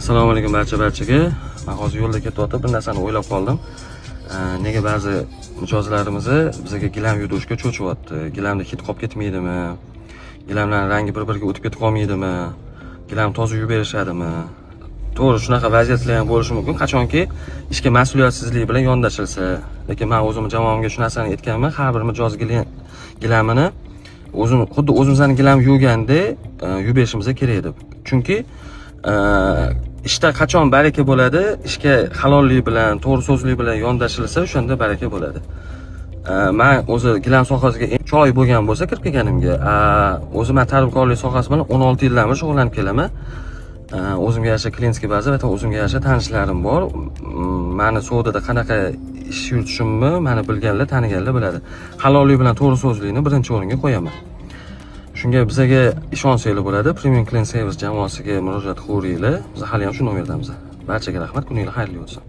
Assalomu alaykum barchaga. Men hozir yo'lda ketayotib bir narsani o'ylab qoldim. Nega ba'zi mijozlarimiz bizga gilam yutishga cho'chyapti? Gilamda hid qolib ketmaydimi? Gilamlarning rangi bir-biriga o'tib ketib qolmaydimi? Gilam toza yuvib berishadimi? To'g'ri, shunaqa vaziyatlar ham bo'lishi mumkin. Qachonki ishga mas'uliyatsizlik bilan yondashilsa. Lekin men o'zim jamoamga shu narsani aytganman, har bir mijoz gilamini xuddi o'zimizning gilam yuvganda yuvib berishimiz kerak deb. Chunki ishda qachon baraka bo'ladi, ishga halollik bilan, to'g'ri so'zlik bilan yondashilsa, o'shanda baraka bo'ladi. Men o'zi gilam sohasiga 3 oy bo'lgan bo'lsa kirib kelganimga, o'zim tadbirkorlik sohasi bilan 16 yildan beri shug'ullanib kelaman. O'zimga yarasha klientskiy baza va o'zimga yarasha tanishlarim bor. Meni savdoda qanaqa ish yuritishimni meni bilganlar, taniganlar biladi. Halollik bilan to'g'ri so'zlikni birinchi o'ringa qo'yaman. Shunga bizga ishonsanglar bo'ladi. Premium Clean Service jamoasiga murojaat qilinglar. Biz hali ham shu nomerdamiz. Barchaga rahmat, kuningiz xayrli bo'lsin.